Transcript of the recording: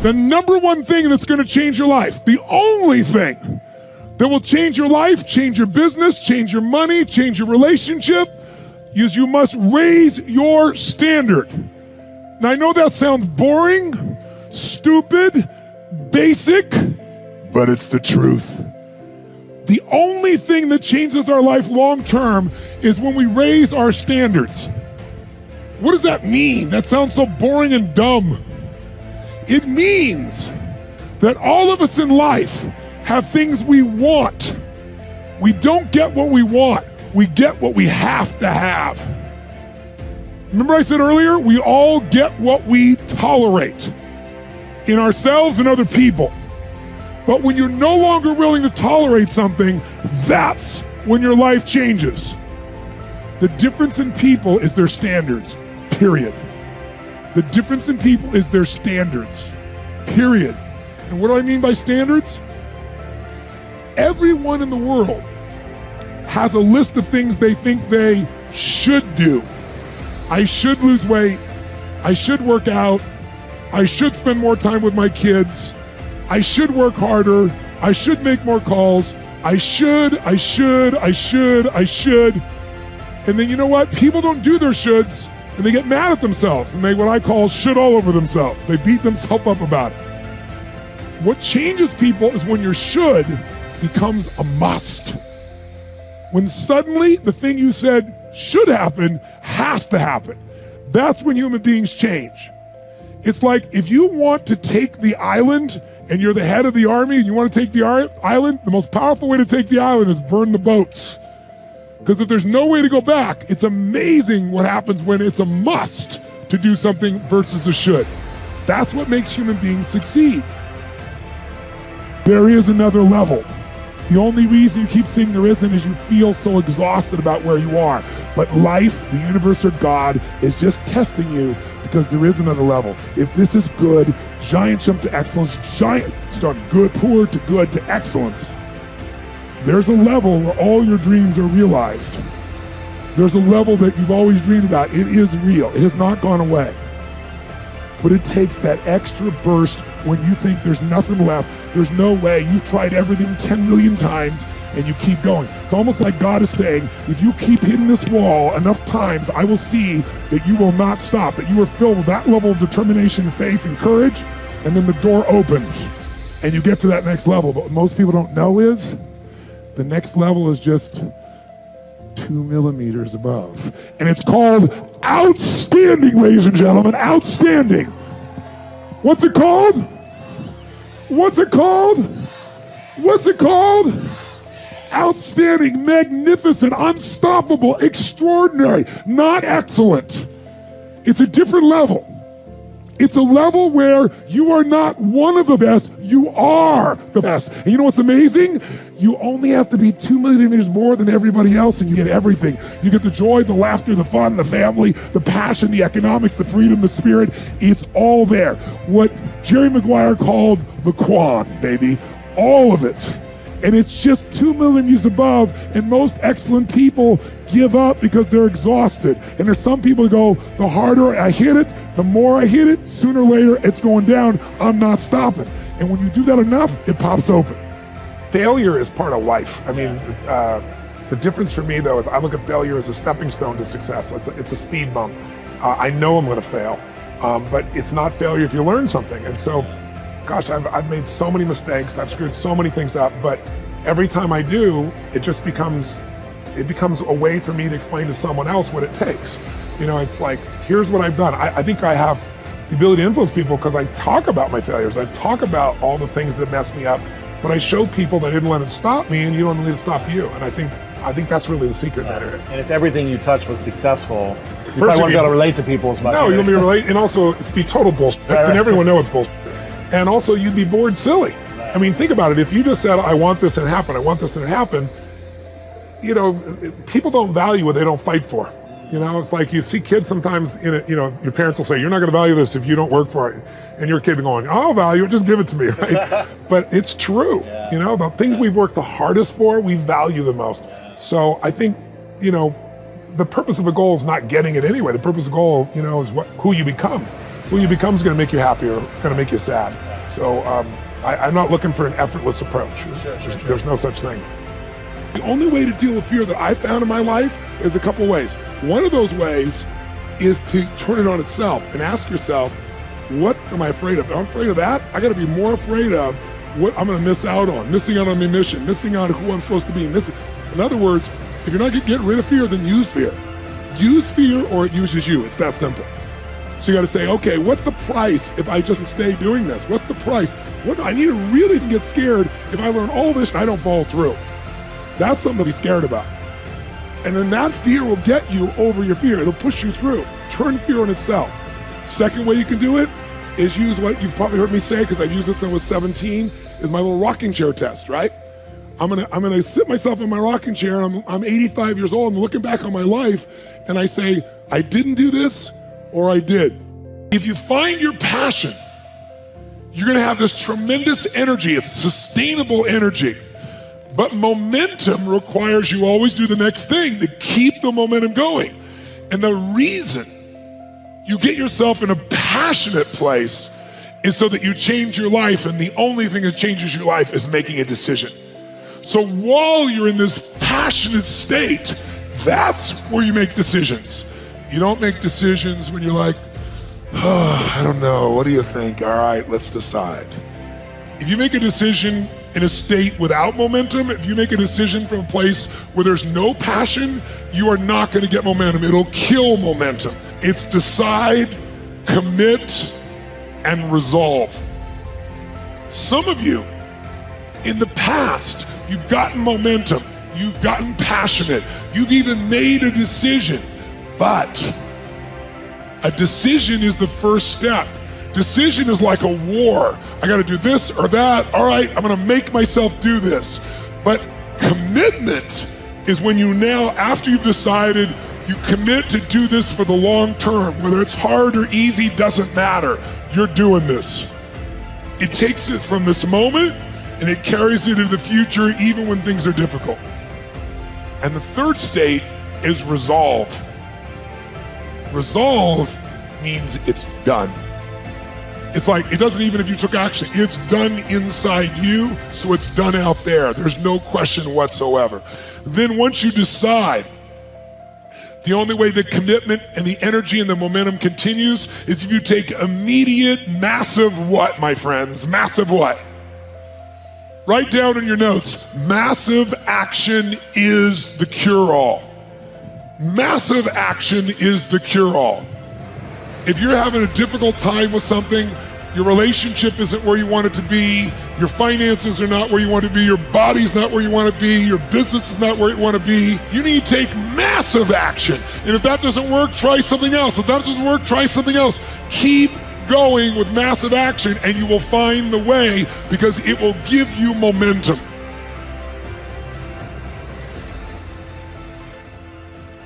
The number one thing that's gonna change your life, the only thing that will change your life, change your business, change your money, change your relationship, is you must raise your standard. Now I know that sounds boring, stupid, basic, but it's the truth. The only thing that changes our life long term is when we raise our standards. What does that mean? That sounds so boring and dumb. It means that all of us in life have things we want. We don't get what we want, we get what we have to have. Remember I said earlier, we all get what we tolerate in ourselves and other people. But when you're no longer willing to tolerate something, that's when your life changes. The difference in people is their standards, period. The difference in people is their standards, period. And what do I mean by standards? Everyone in the world has a list of things they think they should do. I should lose weight, I should work out, I should spend more time with my kids, I should work harder, I should make more calls, I should. And then you know what? People don't do their shoulds and they get mad at themselves and they what I call should all over themselves. They beat themselves up about it. What changes people is when your should becomes a must. When suddenly the thing you said should happen has to happen. That's when human beings change. It's like if you want to take the island and you're the head of the army and you want to take the island, the most powerful way to take the island is burn the boats. Because if there's no way to go back, it's amazing what happens when it's a must to do something versus a should. That's what makes human beings succeed. There is another level. The only reason you keep saying there isn't is you feel so exhausted about where you are. But life, the universe, or God is just testing you because there is another level. If this is good, giant jump to excellence, giant start good, poor to good to excellence. There's a level where all your dreams are realized. There's a level that you've always dreamed about. It is real. It has not gone away. But it takes that extra burst when you think there's nothing left. There's no way. You've tried everything 10 million times and you keep going. It's almost like God is saying, if you keep hitting this wall enough times, I will see that you will not stop, that you are filled with that level of determination, faith, and courage, and then the door opens and you get to that next level. But what most people don't know is the next level is just 2 millimeters above. And it's called outstanding, ladies and gentlemen, outstanding. What's it called? What's it called? What's it called? Outstanding, magnificent, unstoppable, extraordinary, not excellent. It's a different level. It's a level where you are not one of the best, you are the best. And you know what's amazing? You only have to be 2 millimeters more than everybody else and you get everything. You get the joy, the laughter, the fun, the family, the passion, the economics, the freedom, the spirit. It's all there. What Jerry Maguire called the quad, baby. All of it. And it's just 2 millimeters above, and most excellent people give up because they're exhausted. And there's some people who go, the harder I hit it, the more I hit it, sooner or later it's going down, I'm not stopping. And when you do that enough, it pops open. Failure is part of life. I mean, the difference for me though is I look at failure as a stepping stone to success. It's a speed bump. I know I'm gonna fail, but it's not failure if you learn something. And so, gosh, I've made so many mistakes, I've screwed so many things up, but every time I do, it just becomes a way for me to explain to someone else what it takes. You know, it's like, here's what I've done. I think I have the ability to influence people because I talk about my failures. I talk about all the things that messed me up, but I show people that I didn't let it stop me and you don't let it stop you. And I think that's really the secret in that area. And if everything you touch was successful, you probably wouldn't be able to relate to people as much. No, you'll be relate, and also it's be total bullshit. Right. And everyone knows it's bullshit. And also you'd be bored silly. I mean, think about it. If you just said, I want this and happen, I want this and happen, you know, people don't value what they don't fight for. You know, it's like you see kids sometimes, you know, your parents will say, you're not going to value this if you don't work for it. And your kid going, I'll value it, just give it to me, right? But it's true. Yeah. You know, the things we've worked the hardest for, we value the most. So I think, you know, the purpose of a goal is not getting it anyway. The purpose of a goal, you know, is who you become. Who you become is going to make you happy or going to make you sad. So I'm not looking for an effortless approach. There's no such thing. The only way to deal with fear that I found in my life is a couple ways. One of those ways is to turn it on itself and ask yourself, what am I afraid of? If I'm afraid of that, I gotta be more afraid of what I'm gonna miss out on, missing out on my mission, missing out on who I'm supposed to be. In other words, if you're not gonna get rid of fear, then use fear. Use fear or it uses you, it's that simple. So you gotta say, okay, what's the price if I just stay doing this? What's the price? What I need to really get scared if I learn all this and I don't fall through. That's something to be scared about. And then that fear will get you over your fear. It'll push you through. Turn fear on itself. Second way you can do it is use what you've probably heard me say, because I've used it since I was 17, is my little rocking chair test, right? I'm gonna sit myself in my rocking chair, and I'm 85 years old, and looking back on my life, and I say, I didn't do this, or I did. If you find your passion, you're gonna have this tremendous energy. It's sustainable energy. But momentum requires you always do the next thing to keep the momentum going. And the reason you get yourself in a passionate place is so that you change your life, and the only thing that changes your life is making a decision. So while you're in this passionate state, that's where you make decisions. You don't make decisions when you're like, oh, I don't know, what do you think? All right, let's decide. If you make a decision in a state without momentum, if you make a decision from a place where there's no passion, you are not gonna get momentum. It'll kill momentum. It's decide, commit, and resolve. Some of you, in the past, you've gotten momentum, you've gotten passionate, you've even made a decision, but a decision is the first step. Decision is like a war. I gotta do this or that. All right, I'm gonna make myself do this. But commitment is when you now, after you've decided, you commit to do this for the long term. Whether it's hard or easy, doesn't matter. You're doing this. It takes it from this moment and it carries it into the future even when things are difficult. And the third state is resolve. Resolve means it's done. It's like, it doesn't even if you took action, it's done inside you, so it's done out there. There's no question whatsoever. Then once you decide, the only way the commitment and the energy and the momentum continues is if you take immediate, massive what, my friends? Massive what? Write down in your notes, massive action is the cure-all. Massive action is the cure-all. If you're having a difficult time with something, your relationship isn't where you want it to be, your finances are not where you want to be, your body's not where you want to be, your business is not where you want to be, you need to take massive action. And if that doesn't work, try something else. If that doesn't work, try something else. Keep going with massive action and you will find the way, because it will give you momentum.